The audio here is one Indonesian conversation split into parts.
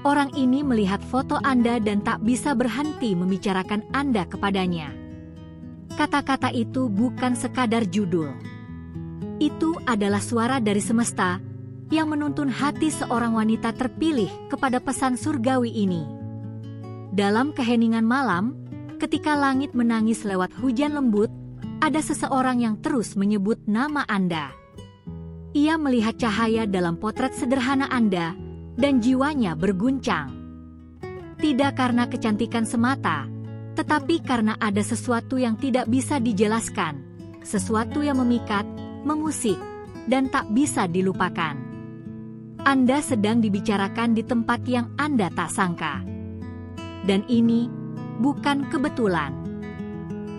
Orang ini melihat foto Anda dan tak bisa berhenti membicarakan Anda kepadanya. Kata-kata itu bukan sekadar judul. Itu adalah suara dari semesta yang menuntun hati seorang wanita terpilih kepada pesan surgawi ini. Dalam keheningan malam, ketika langit menangis lewat hujan lembut, ada seseorang yang terus menyebut nama Anda. Ia melihat cahaya dalam potret sederhana Anda, dan jiwanya berguncang. Tidak karena kecantikan semata, tetapi karena ada sesuatu yang tidak bisa dijelaskan, sesuatu yang memikat, mengusik, dan tak bisa dilupakan. Anda sedang dibicarakan di tempat yang Anda tak sangka. Dan ini bukan kebetulan.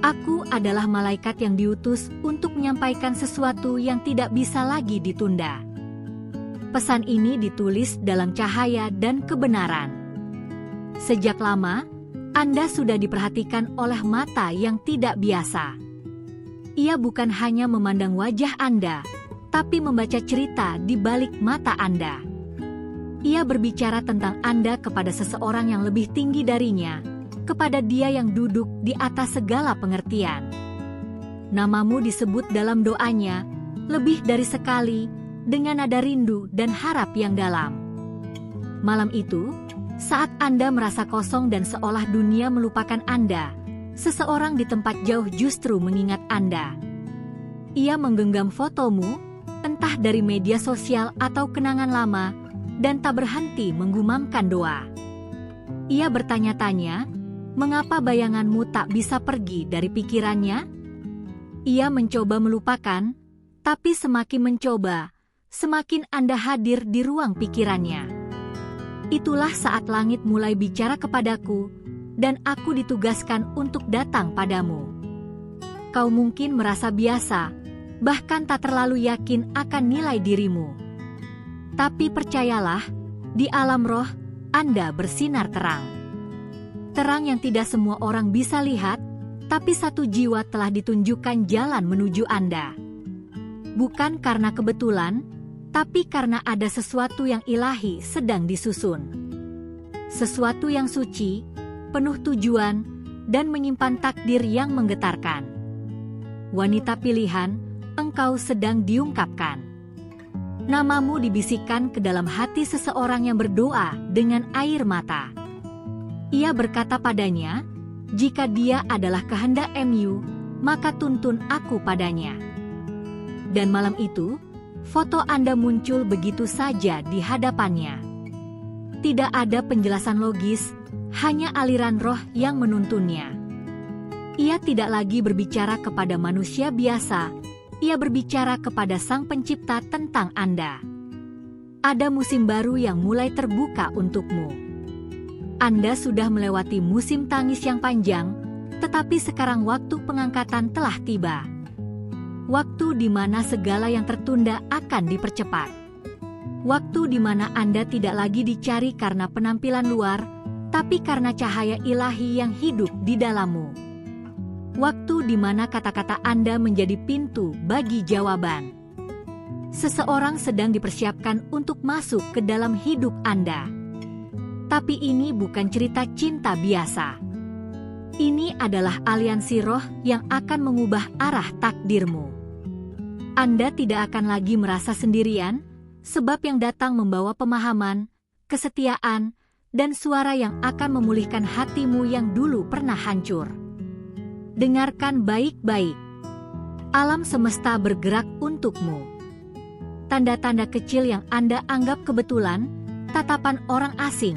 Aku adalah malaikat yang diutus untuk menyampaikan sesuatu yang tidak bisa lagi ditunda. Pesan ini ditulis dalam cahaya dan kebenaran. Sejak lama, Anda sudah diperhatikan oleh mata yang tidak biasa. Ia bukan hanya memandang wajah Anda, tapi membaca cerita di balik mata Anda. Ia berbicara tentang Anda kepada seseorang yang lebih tinggi darinya, kepada Dia yang duduk di atas segala pengertian. Namamu disebut dalam doanya, lebih dari sekali, dengan nada rindu dan harap yang dalam. Malam itu, saat Anda merasa kosong dan seolah dunia melupakan Anda, seseorang di tempat jauh justru mengingat Anda. Ia menggenggam fotomu, entah dari media sosial atau kenangan lama, dan tak berhenti menggumamkan doa. Ia bertanya-tanya, mengapa bayanganmu tak bisa pergi dari pikirannya? Ia mencoba melupakan, tapi semakin mencoba, semakin Anda hadir di ruang pikirannya. Itulah saat langit mulai bicara kepadaku, dan aku ditugaskan untuk datang padamu. Kau mungkin merasa biasa, bahkan tak terlalu yakin akan nilai dirimu. Tapi percayalah, di alam roh, Anda bersinar terang. Terang yang tidak semua orang bisa lihat, tapi satu jiwa telah ditunjukkan jalan menuju Anda. Bukan karena kebetulan, tapi karena ada sesuatu yang ilahi sedang disusun. Sesuatu yang suci, penuh tujuan, dan menyimpan takdir yang menggetarkan. Wanita pilihan, engkau sedang diungkapkan. Namamu dibisikkan ke dalam hati seseorang yang berdoa dengan air mata. Ia berkata padanya, jika dia adalah kehendak MU, maka tuntun aku padanya. Dan malam itu, foto Anda muncul begitu saja di hadapannya. Tidak ada penjelasan logis, hanya aliran roh yang menuntunnya. Ia tidak lagi berbicara kepada manusia biasa, ia berbicara kepada Sang Pencipta tentang Anda. Ada musim baru yang mulai terbuka untukmu. Anda sudah melewati musim tangis yang panjang, tetapi sekarang waktu pengangkatan telah tiba. Waktu di mana segala yang tertunda akan dipercepat. Waktu di mana Anda tidak lagi dicari karena penampilan luar, tapi karena cahaya ilahi yang hidup di dalammu. Waktu di mana kata-kata Anda menjadi pintu bagi jawaban. Seseorang sedang dipersiapkan untuk masuk ke dalam hidup Anda. Tapi ini bukan cerita cinta biasa. Ini adalah aliansi roh yang akan mengubah arah takdirmu. Anda tidak akan lagi merasa sendirian, sebab yang datang membawa pemahaman, kesetiaan, dan suara yang akan memulihkan hatimu yang dulu pernah hancur. Dengarkan baik-baik. Alam semesta bergerak untukmu. Tanda-tanda kecil yang Anda anggap kebetulan, tatapan orang asing,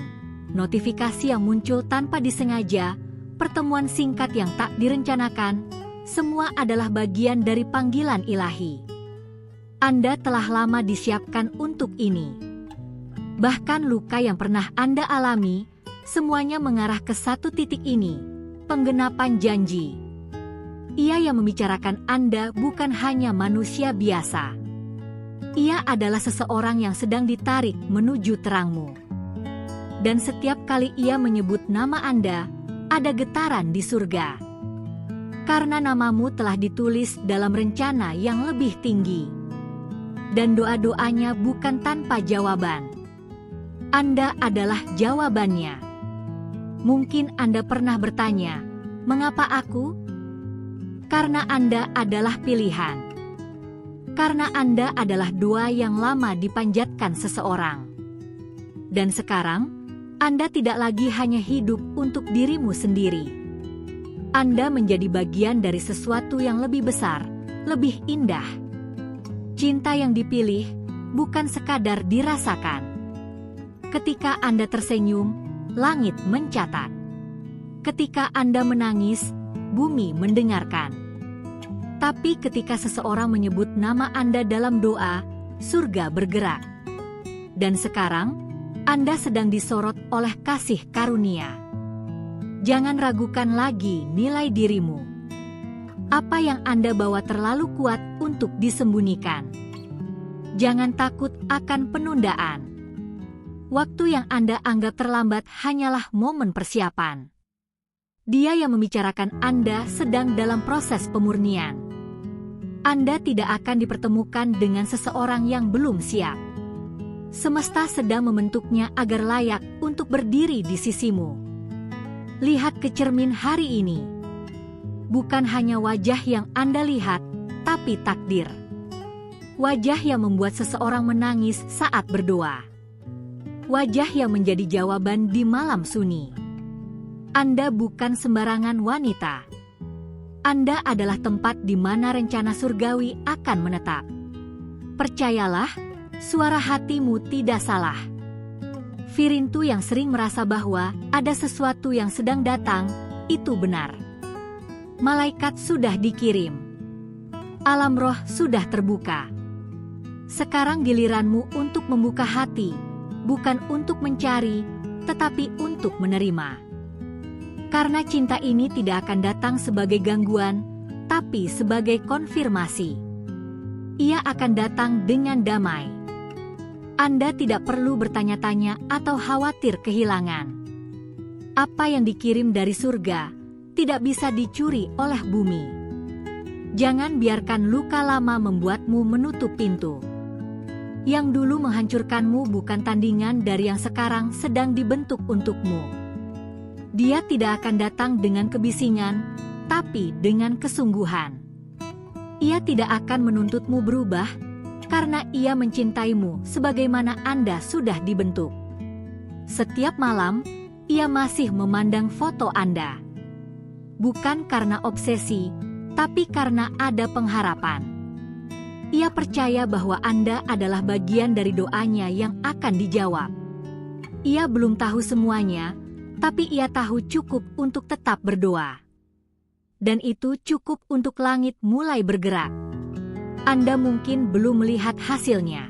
notifikasi yang muncul tanpa disengaja, pertemuan singkat yang tak direncanakan, semua adalah bagian dari panggilan ilahi. Anda telah lama disiapkan untuk ini. Bahkan luka yang pernah Anda alami, semuanya mengarah ke satu titik ini, penggenapan janji. Ia yang membicarakan Anda bukan hanya manusia biasa. Ia adalah seseorang yang sedang ditarik menuju terangmu. Dan setiap kali ia menyebut nama Anda, ada getaran di surga. Karena namamu telah ditulis dalam rencana yang lebih tinggi. Dan doa-doanya bukan tanpa jawaban. Anda adalah jawabannya. Mungkin Anda pernah bertanya, "Mengapa aku?" Karena Anda adalah pilihan. Karena Anda adalah doa yang lama dipanjatkan seseorang. Dan sekarang, Anda tidak lagi hanya hidup untuk dirimu sendiri. Anda menjadi bagian dari sesuatu yang lebih besar, lebih indah. Cinta yang dipilih bukan sekadar dirasakan. Ketika Anda tersenyum, langit mencatat. Ketika Anda menangis, bumi mendengarkan. Tapi ketika seseorang menyebut nama Anda dalam doa, surga bergerak. Dan sekarang, Anda sedang disorot oleh kasih karunia. Jangan ragukan lagi nilai dirimu. Apa yang Anda bawa terlalu kuat untuk disembunyikan. Jangan takut akan penundaan. Waktu yang Anda anggap terlambat hanyalah momen persiapan. Dia yang membicarakan Anda sedang dalam proses pemurnian. Anda tidak akan dipertemukan dengan seseorang yang belum siap. Semesta sedang membentuknya agar layak untuk berdiri di sisimu. Lihat ke cermin hari ini. Bukan hanya wajah yang Anda lihat, tapi takdir. Wajah yang membuat seseorang menangis saat berdoa. Wajah yang menjadi jawaban di malam sunyi. Anda bukan sembarangan wanita. Anda adalah tempat di mana rencana surgawi akan menetap. Percayalah, suara hatimu tidak salah. Firintu yang sering merasa bahwa ada sesuatu yang sedang datang, itu benar. Malaikat sudah dikirim. Alam roh sudah terbuka. Sekarang giliranmu untuk membuka hati, bukan untuk mencari, tetapi untuk menerima. Karena cinta ini tidak akan datang sebagai gangguan, tapi sebagai konfirmasi. Ia akan datang dengan damai. Anda tidak perlu bertanya-tanya atau khawatir kehilangan. Apa yang dikirim dari surga tidak bisa dicuri oleh bumi. Jangan biarkan luka lama membuatmu menutup pintu. Yang dulu menghancurkanmu bukan tandingan dari yang sekarang sedang dibentuk untukmu. Dia tidak akan datang dengan kebisingan, tapi dengan kesungguhan. Ia tidak akan menuntutmu berubah, karena ia mencintaimu sebagaimana Anda sudah dibentuk. Setiap malam, ia masih memandang foto Anda. Bukan karena obsesi, tapi karena ada pengharapan. Ia percaya bahwa Anda adalah bagian dari doanya yang akan dijawab. Ia belum tahu semuanya, tapi ia tahu cukup untuk tetap berdoa. Dan itu cukup untuk langit mulai bergerak. Anda mungkin belum melihat hasilnya.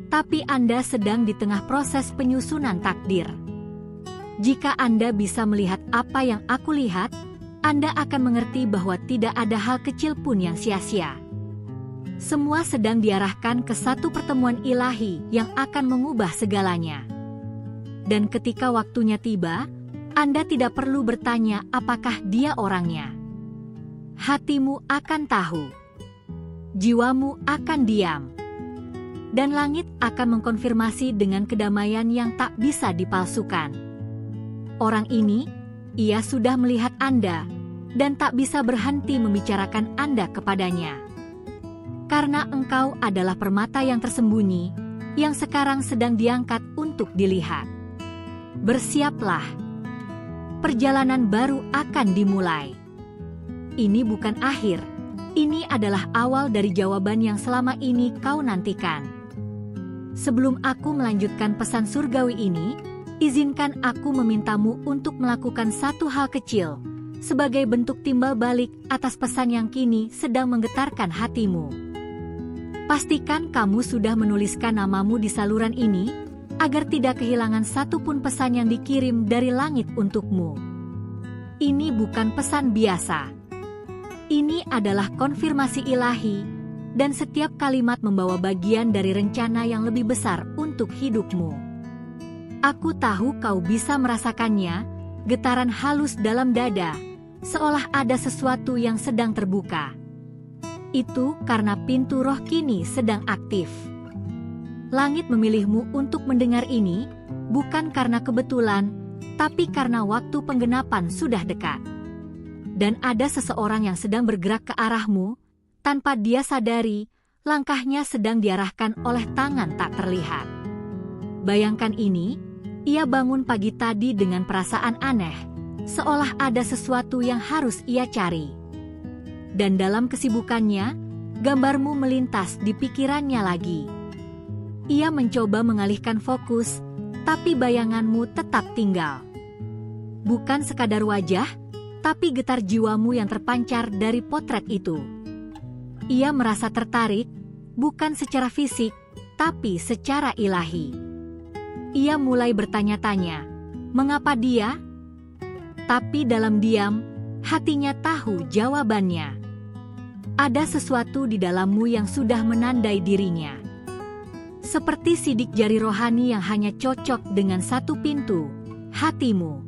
Tapi Anda sedang di tengah proses penyusunan takdir. Jika Anda bisa melihat apa yang aku lihat, Anda akan mengerti bahwa tidak ada hal kecil pun yang sia-sia. Semua sedang diarahkan ke satu pertemuan ilahi yang akan mengubah segalanya. Dan ketika waktunya tiba, Anda tidak perlu bertanya apakah dia orangnya. Hatimu akan tahu. Jiwamu akan diam. Dan langit akan mengkonfirmasi dengan kedamaian yang tak bisa dipalsukan. Orang ini, ia sudah melihat Anda, dan tak bisa berhenti membicarakan Anda kepadanya. Karena engkau adalah permata yang tersembunyi, yang sekarang sedang diangkat untuk dilihat. Bersiaplah. Perjalanan baru akan dimulai. Ini bukan akhir, ini adalah awal dari jawaban yang selama ini kau nantikan. Sebelum aku melanjutkan pesan surgawi ini, izinkan aku memintamu untuk melakukan satu hal kecil, sebagai bentuk timbal balik atas pesan yang kini sedang menggetarkan hatimu. Pastikan kamu sudah menuliskan namamu di saluran ini, agar tidak kehilangan satupun pesan yang dikirim dari langit untukmu. Ini bukan pesan biasa. Ini adalah konfirmasi ilahi, dan setiap kalimat membawa bagian dari rencana yang lebih besar untuk hidupmu. Aku tahu kau bisa merasakannya, getaran halus dalam dada, seolah ada sesuatu yang sedang terbuka. Itu karena pintu roh kini sedang aktif. Langit memilihmu untuk mendengar ini, bukan karena kebetulan, tapi karena waktu penggenapan sudah dekat. Dan ada seseorang yang sedang bergerak ke arahmu, tanpa dia sadari, langkahnya sedang diarahkan oleh tangan tak terlihat. Bayangkan ini, ia bangun pagi tadi dengan perasaan aneh, seolah ada sesuatu yang harus ia cari. Dan dalam kesibukannya, gambarmu melintas di pikirannya lagi. Ia mencoba mengalihkan fokus, tapi bayanganmu tetap tinggal. Bukan sekadar wajah, tapi getar jiwamu yang terpancar dari potret itu. Ia merasa tertarik, bukan secara fisik, tapi secara ilahi. Ia mulai bertanya-tanya, mengapa dia? Tapi dalam diam, hatinya tahu jawabannya. Ada sesuatu di dalammu yang sudah menandai dirinya. Seperti sidik jari rohani yang hanya cocok dengan satu pintu, hatimu.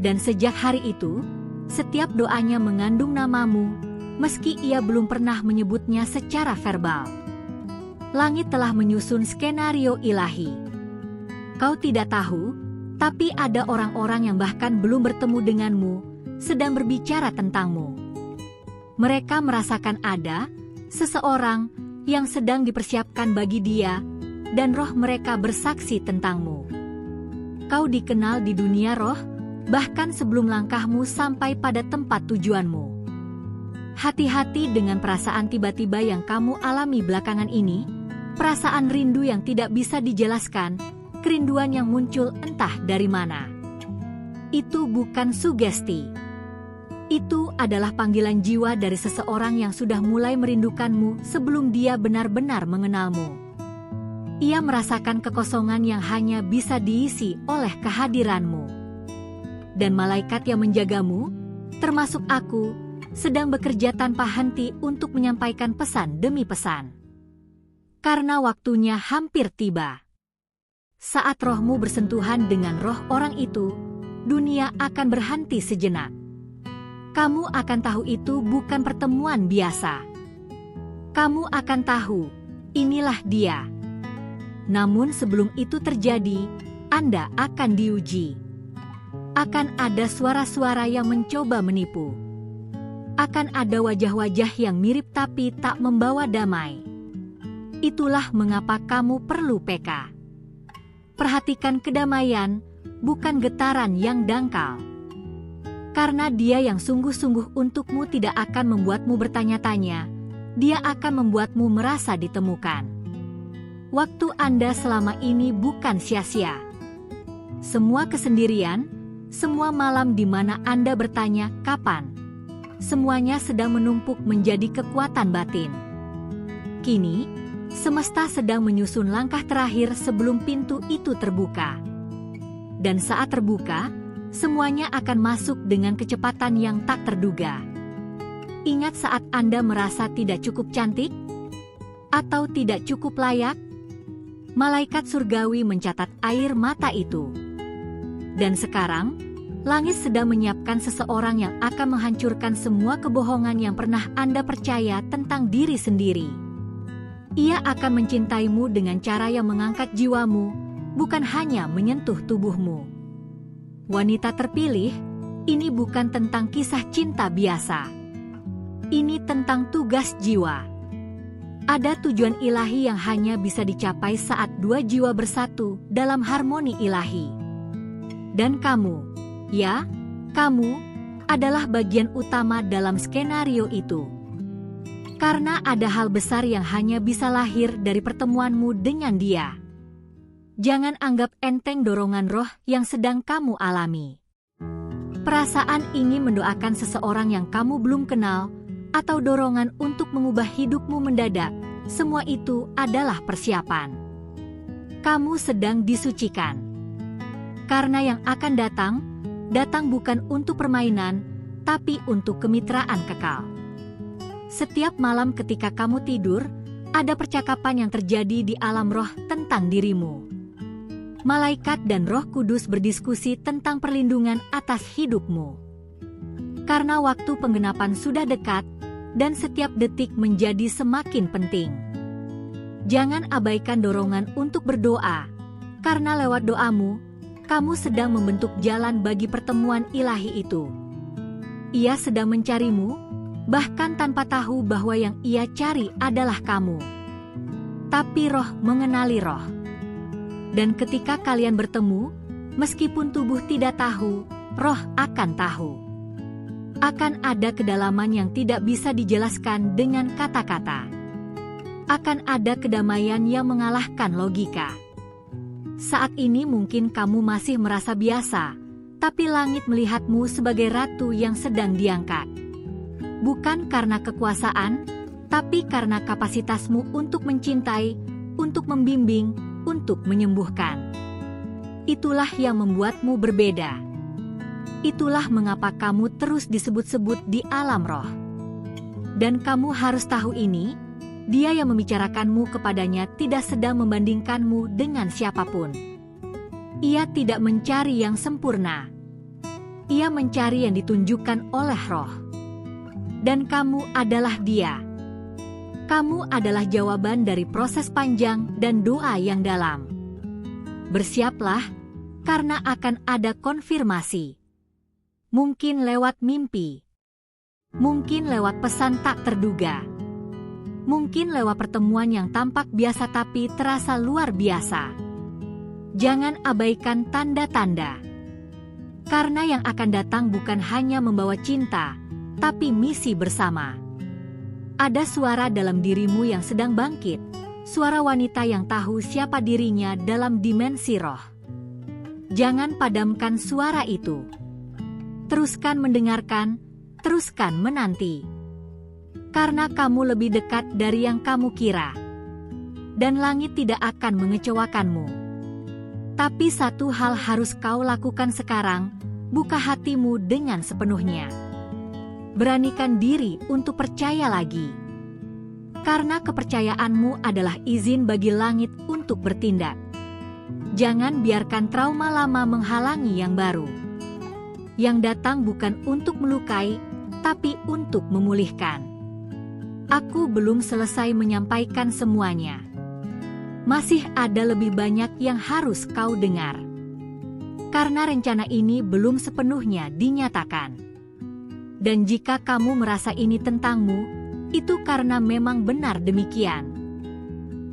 Dan sejak hari itu, setiap doanya mengandung namamu, meski ia belum pernah menyebutnya secara verbal. Langit telah menyusun skenario ilahi. Kau tidak tahu, tapi ada orang-orang yang bahkan belum bertemu denganmu, sedang berbicara tentangmu. Mereka merasakan ada seseorang yang sedang dipersiapkan bagi dia, dan roh mereka bersaksi tentangmu. Kau dikenal di dunia roh, bahkan sebelum langkahmu sampai pada tempat tujuanmu. Hati-hati dengan perasaan tiba-tiba yang kamu alami belakangan ini, perasaan rindu yang tidak bisa dijelaskan, kerinduan yang muncul entah dari mana. Itu bukan sugesti. Itu adalah panggilan jiwa dari seseorang yang sudah mulai merindukanmu sebelum dia benar-benar mengenalmu. Ia merasakan kekosongan yang hanya bisa diisi oleh kehadiranmu. Dan malaikat yang menjagamu, termasuk aku, sedang bekerja tanpa henti untuk menyampaikan pesan demi pesan. Karena waktunya hampir tiba. Saat rohmu bersentuhan dengan roh orang itu, dunia akan berhenti sejenak. Kamu akan tahu itu bukan pertemuan biasa. Kamu akan tahu, inilah dia. Namun sebelum itu terjadi, Anda akan diuji. Akan ada suara-suara yang mencoba menipu. Akan ada wajah-wajah yang mirip tapi tak membawa damai. Itulah mengapa kamu perlu peka. Perhatikan kedamaian, bukan getaran yang dangkal. Karena dia yang sungguh-sungguh untukmu tidak akan membuatmu bertanya-tanya, dia akan membuatmu merasa ditemukan. Waktu Anda selama ini bukan sia-sia. Semua kesendirian, semua malam di mana Anda bertanya, kapan? Semuanya sedang menumpuk menjadi kekuatan batin. Kini, semesta sedang menyusun langkah terakhir sebelum pintu itu terbuka. Dan saat terbuka, semuanya akan masuk dengan kecepatan yang tak terduga. Ingat saat Anda merasa tidak cukup cantik? Atau tidak cukup layak? Malaikat surgawi mencatat air mata itu. Dan sekarang, langit sedang menyiapkan seseorang yang akan menghancurkan semua kebohongan yang pernah Anda percaya tentang diri sendiri. Ia akan mencintaimu dengan cara yang mengangkat jiwamu, bukan hanya menyentuh tubuhmu. Wanita terpilih, ini bukan tentang kisah cinta biasa. Ini tentang tugas jiwa. Ada tujuan ilahi yang hanya bisa dicapai saat dua jiwa bersatu dalam harmoni ilahi. Dan kamu, ya, kamu, adalah bagian utama dalam skenario itu. Karena ada hal besar yang hanya bisa lahir dari pertemuanmu dengan dia. Jangan anggap enteng dorongan roh yang sedang kamu alami. Perasaan ingin mendoakan seseorang yang kamu belum kenal, atau dorongan untuk mengubah hidupmu mendadak, semua itu adalah persiapan. Kamu sedang disucikan. Karena yang akan datang bukan untuk permainan, tapi untuk kemitraan kekal. Setiap malam ketika kamu tidur, ada percakapan yang terjadi di alam roh tentang dirimu. Malaikat dan Roh Kudus berdiskusi tentang perlindungan atas hidupmu. Karena waktu penggenapan sudah dekat, dan setiap detik menjadi semakin penting. Jangan abaikan dorongan untuk berdoa. Karena lewat doamu, kamu sedang membentuk jalan bagi pertemuan ilahi itu. Ia sedang mencarimu, bahkan tanpa tahu bahwa yang ia cari adalah kamu. Tapi roh mengenali roh. Dan ketika kalian bertemu, meskipun tubuh tidak tahu, roh akan tahu. Akan ada kedalaman yang tidak bisa dijelaskan dengan kata-kata. Akan ada kedamaian yang mengalahkan logika. Saat ini mungkin kamu masih merasa biasa, tapi langit melihatmu sebagai ratu yang sedang diangkat. Bukan karena kekuasaan, tapi karena kapasitasmu untuk mencintai, untuk membimbing, untuk menyembuhkan. Itulah yang membuatmu berbeda. Itulah mengapa kamu terus disebut-sebut di alam roh. Dan kamu harus tahu ini, Dia yang membicarakanmu kepadanya tidak sedang membandingkanmu dengan siapapun. Ia tidak mencari yang sempurna. Ia mencari yang ditunjukkan oleh roh. Dan kamu adalah Dia. Kamu adalah jawaban dari proses panjang dan doa yang dalam. Bersiaplah, karena akan ada konfirmasi. Mungkin lewat mimpi. Mungkin lewat pesan tak terduga. Mungkin lewat pertemuan yang tampak biasa tapi terasa luar biasa. Jangan abaikan tanda-tanda. Karena yang akan datang bukan hanya membawa cinta, tapi misi bersama. Ada suara dalam dirimu yang sedang bangkit, suara wanita yang tahu siapa dirinya dalam dimensi roh. Jangan padamkan suara itu. Teruskan mendengarkan, teruskan menanti. Karena kamu lebih dekat dari yang kamu kira. Dan langit tidak akan mengecewakanmu. Tapi satu hal harus kau lakukan sekarang, buka hatimu dengan sepenuhnya. Beranikan diri untuk percaya lagi. Karena kepercayaanmu adalah izin bagi langit untuk bertindak. Jangan biarkan trauma lama menghalangi yang baru. Yang datang bukan untuk melukai, tapi untuk memulihkan. Aku belum selesai menyampaikan semuanya. Masih ada lebih banyak yang harus kau dengar. Karena rencana ini belum sepenuhnya dinyatakan. Dan jika kamu merasa ini tentangmu, itu karena memang benar demikian.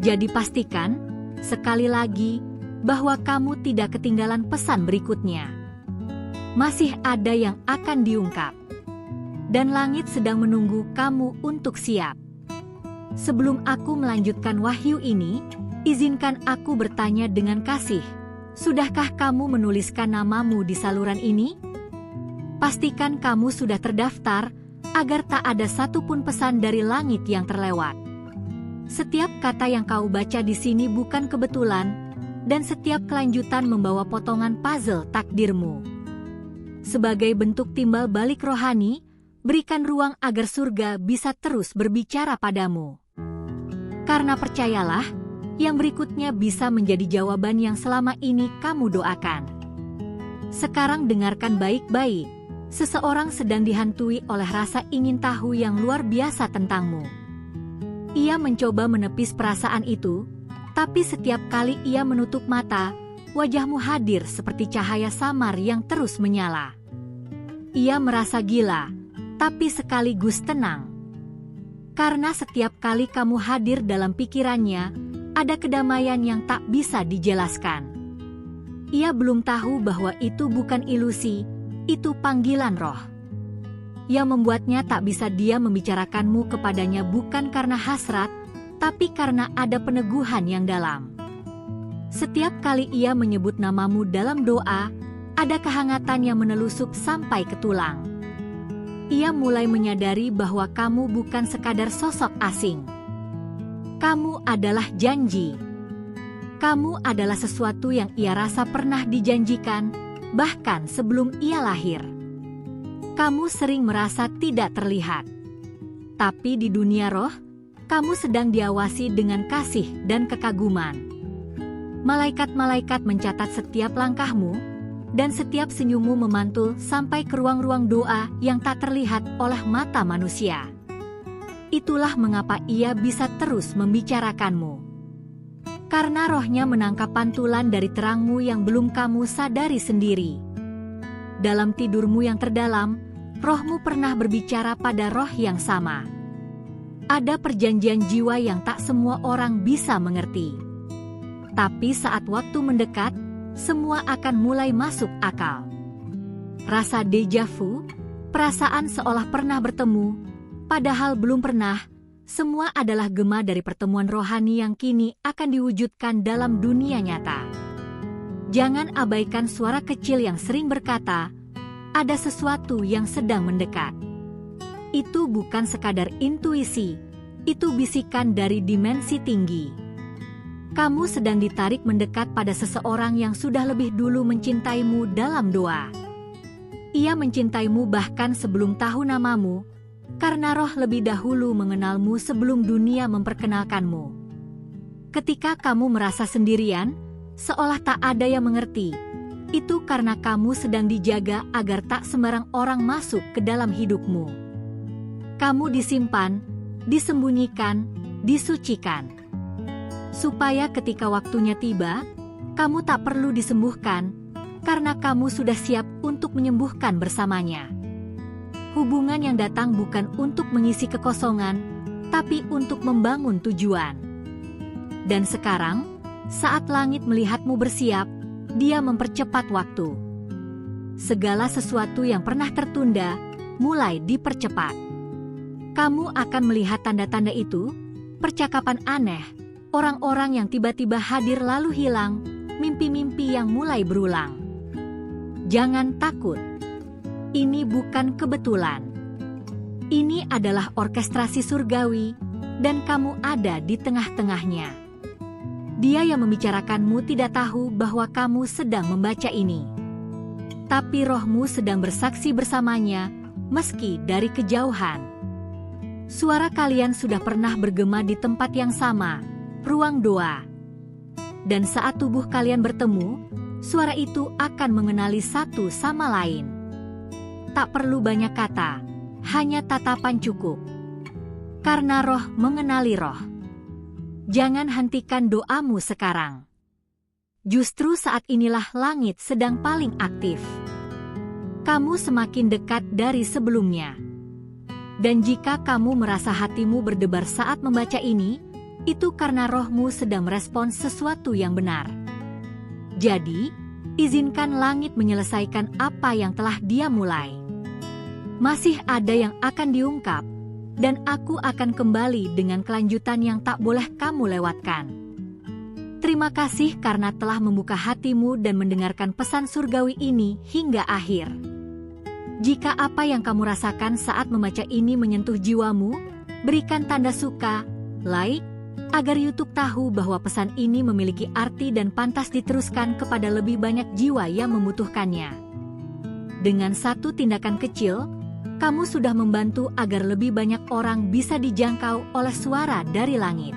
Jadi pastikan, sekali lagi, bahwa kamu tidak ketinggalan pesan berikutnya. Masih ada yang akan diungkap. Dan langit sedang menunggu kamu untuk siap. Sebelum aku melanjutkan wahyu ini, izinkan aku bertanya dengan kasih. Sudahkah kamu menuliskan namamu di saluran ini? Pastikan kamu sudah terdaftar, agar tak ada satupun pesan dari langit yang terlewat. Setiap kata yang kau baca di sini bukan kebetulan, dan setiap kelanjutan membawa potongan puzzle takdirmu. Sebagai bentuk timbal balik rohani, berikan ruang agar surga bisa terus berbicara padamu. Karena percayalah, yang berikutnya bisa menjadi jawaban yang selama ini kamu doakan. Sekarang dengarkan baik-baik, seseorang sedang dihantui oleh rasa ingin tahu yang luar biasa tentangmu. Ia mencoba menepis perasaan itu, tapi setiap kali ia menutup mata, wajahmu hadir seperti cahaya samar yang terus menyala. Ia merasa gila, tapi sekaligus tenang. Karena setiap kali kamu hadir dalam pikirannya, ada kedamaian yang tak bisa dijelaskan. Ia belum tahu bahwa itu bukan ilusi, itu panggilan roh. Yang membuatnya tak bisa dia membicarakanmu kepadanya bukan karena hasrat, tapi karena ada peneguhan yang dalam. Setiap kali ia menyebut namamu dalam doa, ada kehangatan yang menelusup sampai ke tulang. Ia mulai menyadari bahwa kamu bukan sekadar sosok asing. Kamu adalah janji. Kamu adalah sesuatu yang ia rasa pernah dijanjikan, bahkan sebelum ia lahir. Kamu sering merasa tidak terlihat. Tapi di dunia roh, kamu sedang diawasi dengan kasih dan kekaguman. Malaikat-malaikat mencatat setiap langkahmu, dan setiap senyummu memantul sampai ke ruang-ruang doa yang tak terlihat oleh mata manusia. Itulah mengapa ia bisa terus membicarakanmu. Karena rohnya menangkap pantulan dari terangmu yang belum kamu sadari sendiri. Dalam tidurmu yang terdalam, rohmu pernah berbicara pada roh yang sama. Ada perjanjian jiwa yang tak semua orang bisa mengerti. Tapi saat waktu mendekat, semua akan mulai masuk akal. Rasa deja vu, perasaan seolah pernah bertemu, padahal belum pernah, semua adalah gema dari pertemuan rohani yang kini akan diwujudkan dalam dunia nyata. Jangan abaikan suara kecil yang sering berkata, ada sesuatu yang sedang mendekat. Itu bukan sekadar intuisi, itu bisikan dari dimensi tinggi. Kamu sedang ditarik mendekat pada seseorang yang sudah lebih dulu mencintaimu dalam doa. Ia mencintaimu bahkan sebelum tahu namamu, karena roh lebih dahulu mengenalmu sebelum dunia memperkenalkanmu. Ketika kamu merasa sendirian, seolah tak ada yang mengerti, itu karena kamu sedang dijaga agar tak sembarang orang masuk ke dalam hidupmu. Kamu disimpan, disembunyikan, disucikan. Supaya ketika waktunya tiba, kamu tak perlu disembuhkan, karena kamu sudah siap untuk menyembuhkan bersamanya. Hubungan yang datang bukan untuk mengisi kekosongan, tapi untuk membangun tujuan. Dan sekarang, saat langit melihatmu bersiap, dia mempercepat waktu. Segala sesuatu yang pernah tertunda, mulai dipercepat. Kamu akan melihat tanda-tanda itu, percakapan aneh, orang-orang yang tiba-tiba hadir lalu hilang, mimpi-mimpi yang mulai berulang. Jangan takut. Ini bukan kebetulan. Ini adalah orkestrasi surgawi, dan kamu ada di tengah-tengahnya. Dia yang membicarakanmu tidak tahu bahwa kamu sedang membaca ini. Tapi rohmu sedang bersaksi bersamanya, meski dari kejauhan. Suara kalian sudah pernah bergema di tempat yang sama, ruang doa. Dan saat tubuh kalian bertemu, suara itu akan mengenali satu sama lain. Tak perlu banyak kata, hanya tatapan cukup. Karena roh mengenali roh. Jangan hentikan doamu sekarang. Justru saat inilah langit sedang paling aktif. Kamu semakin dekat dari sebelumnya. Dan jika kamu merasa hatimu berdebar saat membaca ini, itu karena rohmu sedang merespons sesuatu yang benar. Jadi, izinkan langit menyelesaikan apa yang telah dia mulai. Masih ada yang akan diungkap, dan aku akan kembali dengan kelanjutan yang tak boleh kamu lewatkan. Terima kasih karena telah membuka hatimu dan mendengarkan pesan surgawi ini hingga akhir. Jika apa yang kamu rasakan saat membaca ini menyentuh jiwamu, berikan tanda suka, like, agar YouTube tahu bahwa pesan ini memiliki arti dan pantas diteruskan kepada lebih banyak jiwa yang membutuhkannya. Dengan satu tindakan kecil, kamu sudah membantu agar lebih banyak orang bisa dijangkau oleh suara dari langit.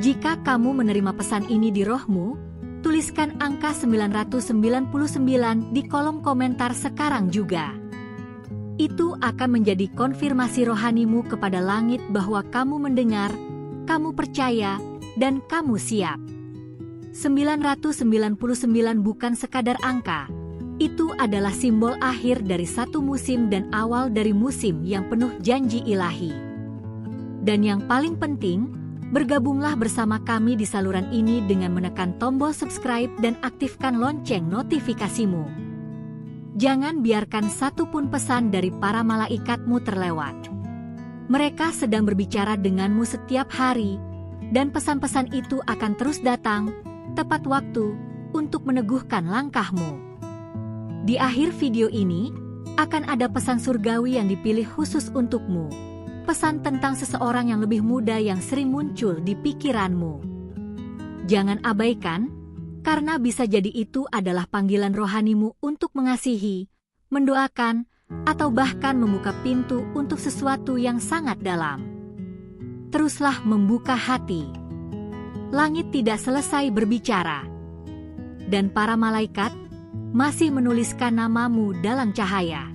Jika kamu menerima pesan ini di rohmu, tuliskan angka 999 di kolom komentar sekarang juga. Itu akan menjadi konfirmasi rohanimu kepada langit bahwa kamu mendengar, kamu percaya, dan kamu siap. 999 bukan sekadar angka. Itu adalah simbol akhir dari satu musim dan awal dari musim yang penuh janji ilahi. Dan yang paling penting, bergabunglah bersama kami di saluran ini dengan menekan tombol subscribe dan aktifkan lonceng notifikasimu. Jangan biarkan satupun pesan dari para malaikatmu terlewat. Mereka sedang berbicara denganmu setiap hari, dan pesan-pesan itu akan terus datang, tepat waktu, untuk meneguhkan langkahmu. Di akhir video ini, akan ada pesan surgawi yang dipilih khusus untukmu. Pesan tentang seseorang yang lebih muda yang sering muncul di pikiranmu. Jangan abaikan, karena bisa jadi itu adalah panggilan rohanimu untuk mengasihi, mendoakan, atau bahkan membuka pintu untuk sesuatu yang sangat dalam. Teruslah membuka hati. Langit tidak selesai berbicara. Dan para malaikat masih menuliskan namamu dalam cahaya.